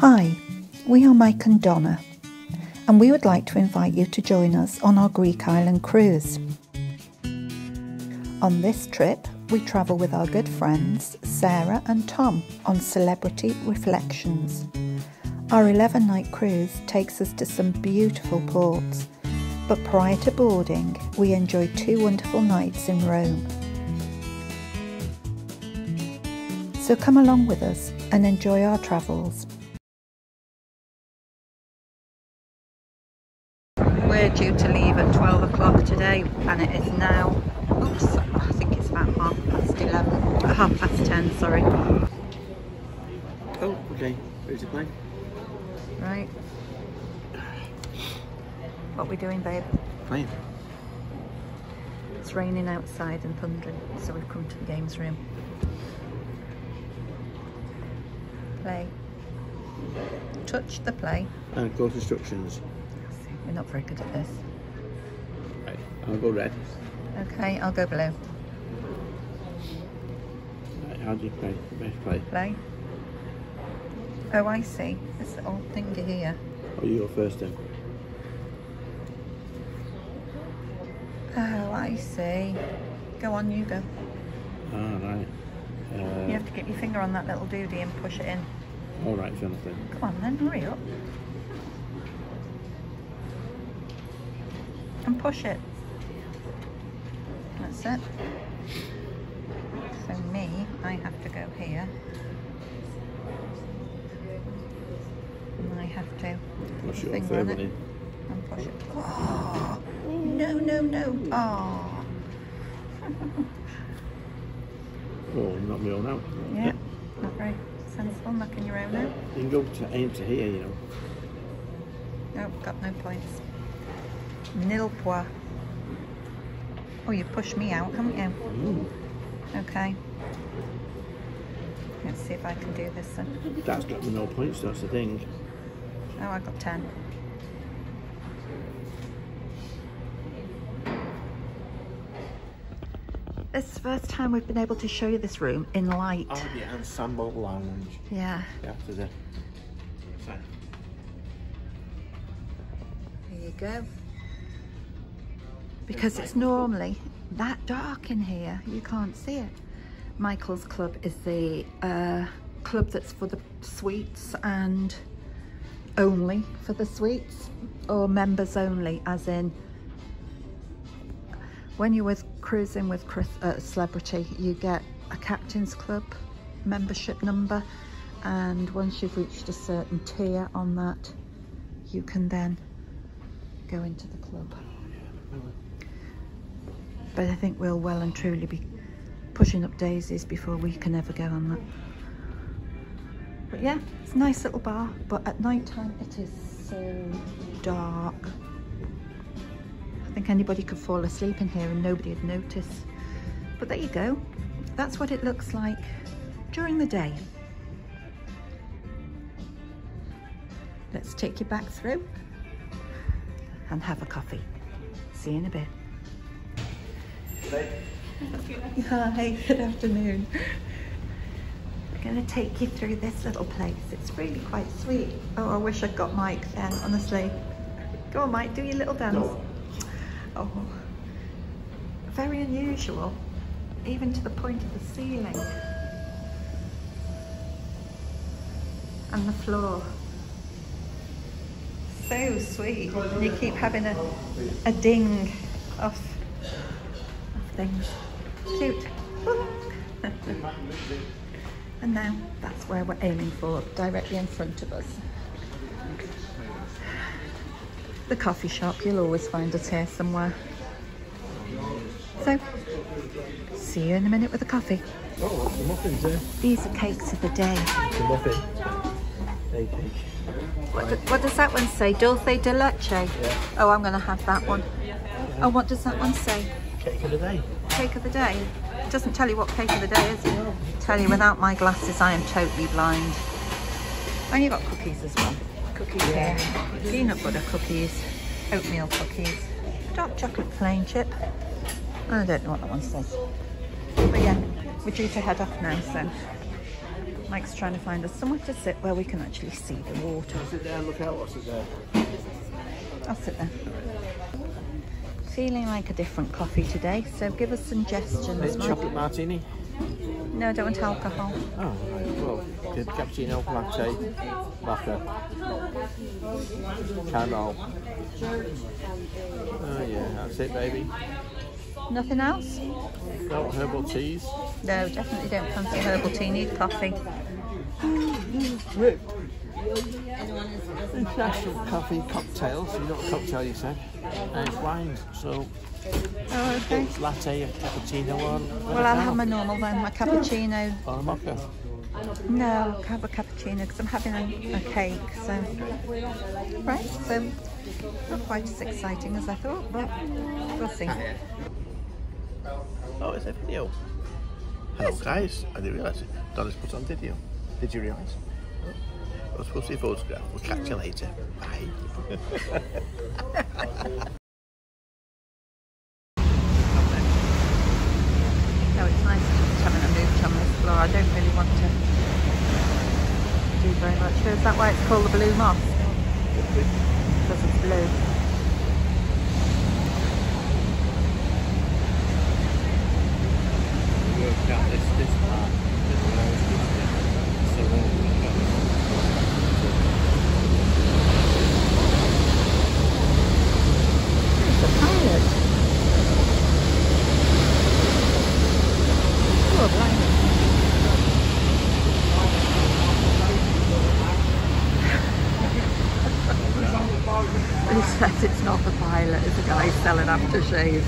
Hi, we are Mike and Donna, and we would like to invite you to join us on our Greek island cruise. On this trip, we travel with our good friends Sarah and Tom on Celebrity Reflections. Our 11-night cruise takes us to some beautiful ports, but prior to boarding, we enjoyed 2 wonderful nights in Rome. So come along with us and enjoy our travels. We're due to leave at 12 o'clock today, and it is now, oops, I think it's about 10, sorry. Oh, okay, where's the plane? Right. What are we doing, babe? Playing. It's raining outside and thundering, so we've come to the games room. Play. Touch the play. And course instructions. We're not very good at this. Right, I'll go red. Okay, I'll go blue. Right, how do you play? Best play. Play. Oh, I see. This little thingy here. Oh, you go first then. Oh, I see. Go on, you go. Ah, right. You have to get your finger on that little doodie and push it in. All right, Jonathan. Come on then, hurry up. And push it. That's it. So me, I have to go here. And I have to Push put your finger on third it in. and push it. Oh, no, no, no. Oh. Oh, not my own out. Yeah, not very sensible, knocking your own out. You can go to aim to here, you know. Nope, got no points. Nil point. Oh, you pushed me out, haven't you? Okay. Let's see if I can do this then. That's got me no points, that's the thing. Oh, I got 10. This is the first time we've been able to show you this room in light. Oh, the ensemble lounge. Yeah. After the... There you go. Because it's normally that dark in here, you can't see it. Michael's club is the club that's for the suites and only for the suites, or members only, as in when you're cruising with Celebrity, you get a captain's club membership number, and once you've reached a certain tier on that, you can then go into the club. But I think we'll well and truly be pushing up daisies before we can ever go on that. But yeah, it's a nice little bar, but at night time it is so dark. I think anybody could fall asleep in here and nobody would notice. But there you go. That's what it looks like during the day. Let's take you back through and have a coffee. See you in a bit. Hi, good afternoon. We're going to take you through this little place. It's really quite sweet. Oh, I wish I'd got Mike then, honestly. Go on, Mike, do your little dance. No. Oh, very unusual, even to the point of the ceiling and the floor. So sweet. You keep having a ding of things. Cute. And now that's where we're aiming for, directly in front of us. The coffee shop, you'll always find us here somewhere. So, see you in a minute with the coffee. Oh, the muffins there. These are cakes of the day. The muffin. Day cake. What does that one say? Dulce de leche? Yeah. Oh, I'm going to have that one. Oh, what does that one say? Cake of the day. Cake of the day? It doesn't tell you what cake of the day is. No. Tell you, without my glasses, I am totally blind. And you've got cookies as well. Cookies here. Peanut butter cookies, oatmeal cookies, dark chocolate plain chip. I don't know what that one says. But yeah, we're due to head off now, so Mike's trying to find us somewhere to sit where we can actually see the water. Sit there and look out. What's it there? I'll sit there. Feeling like a different coffee today, so give us suggestions, Mike. Chocolate martini. No, I don't want alcohol. Oh, right. Well, cappuccino, latte, mocha, caramel. Oh yeah, that's it, baby. Nothing else? No herbal teas. No, definitely don't fancy herbal tea. Need coffee. International coffee cocktails. You know what cocktail you said? And it's wine. So Oh, okay. it's latte, a cappuccino, or Well, I'll have my normal then, my cappuccino. or a mocha. No, I'll have a cappuccino because I'm having a cake. So, right. So, not quite as exciting as I thought, but we'll see. Oh, it's a video. Hello guys, I didn't realise it. Donna's put on video. Did you realise? I was supposed to be photographed. We'll catch you later. Bye. So it's nice just having a mooch on this floor. I don't really want to do very much. Is that why it's called the Blue Moss? Because it's blue. Worked out this part. It's a pilot. Oh, blimey. He says it's not the pilot, it's a guy selling aftershave.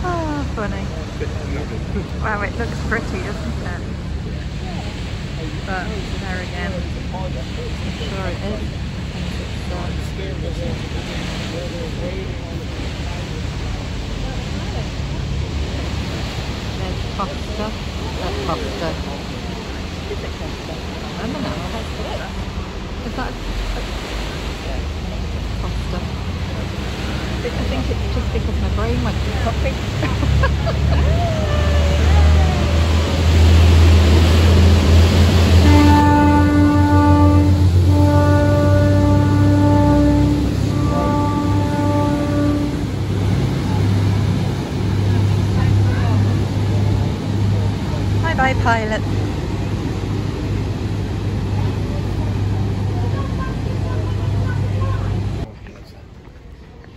Oh, funny. Wow, it looks pretty, doesn't it? But there again, I'm sure it is. There's Costa. That's Costa. Is it Costa? I don't know. Is that Costa? I think it's just because my brain went to coffee. Bye-bye, pilot.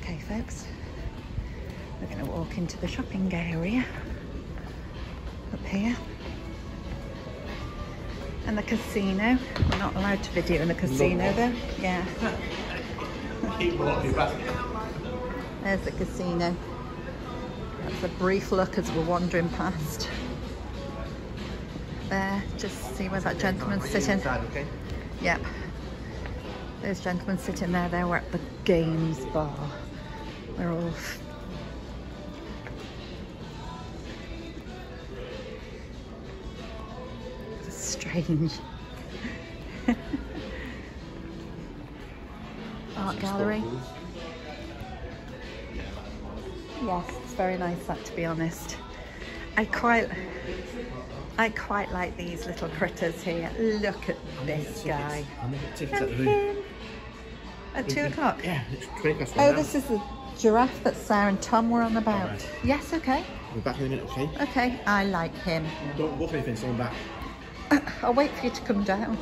Okay, folks. We're going to walk into the shopping area up here. And the casino. We're not allowed to video in the casino though. Yeah. There's the casino. That's a brief look as we're wandering past. There, just see where that gentleman's sitting. Yep. There's gentlemen sitting there. We're at the games bar. We're all strange. Art gallery. Yes, it's very nice that, to be honest. I quite like these little critters here. Look at this guy. At 2 o'clock? Yeah, it's 3 o'clock. Oh, this is the giraffe that Sarah and Tom were on about. Right. Yes, okay. We're back in a minute, okay? Okay, I like him. Don't walk anything, so I'm back. I'll wait for you to come down.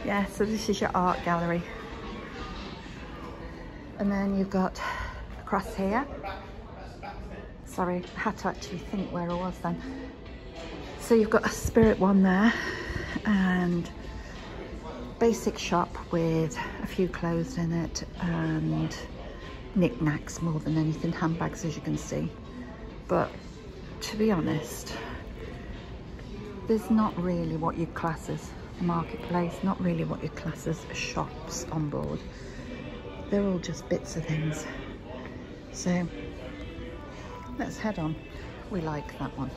Yeah, so this is your art gallery. And then you've got across here. Sorry, I had to actually think where I was then. So you've got a spirit one there and basic shop with a few clothes in it and knickknacks more than anything, handbags as you can see. But to be honest, there's not really what you'd class as a marketplace, not really what you'd class as shops on board. They're all just bits of things. So let's head on. We like that one.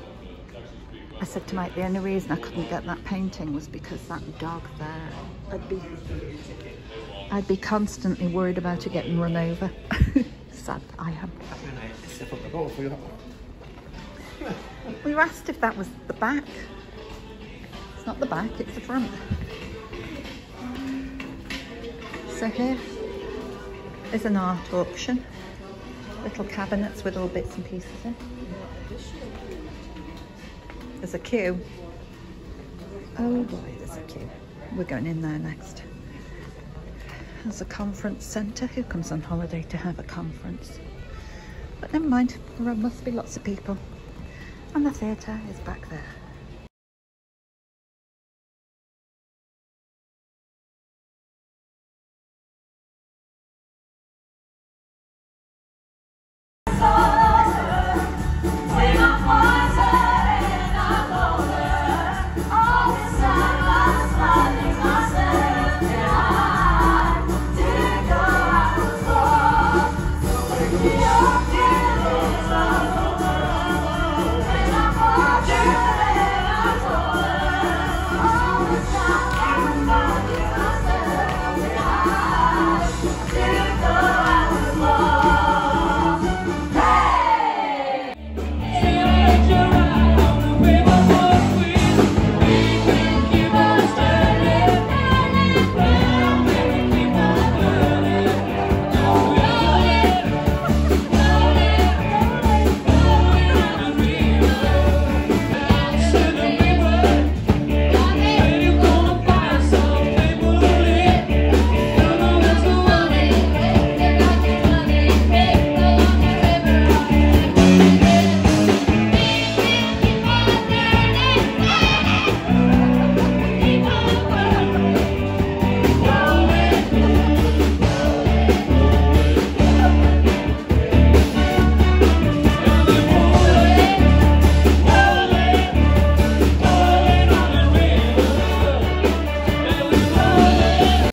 I said to Mike, the only reason I couldn't get that painting was because that dog there, I'd be constantly worried about it getting run over. Sad I am. We were asked if that was the back. It's not the back, it's the front. So here is an art auction. Little cabinets with all bits and pieces in. There's a queue. Oh boy, there's a queue. We're going in there next. There's a conference centre. Who comes on holiday to have a conference? But never mind, there must be lots of people. And the theatre is back there.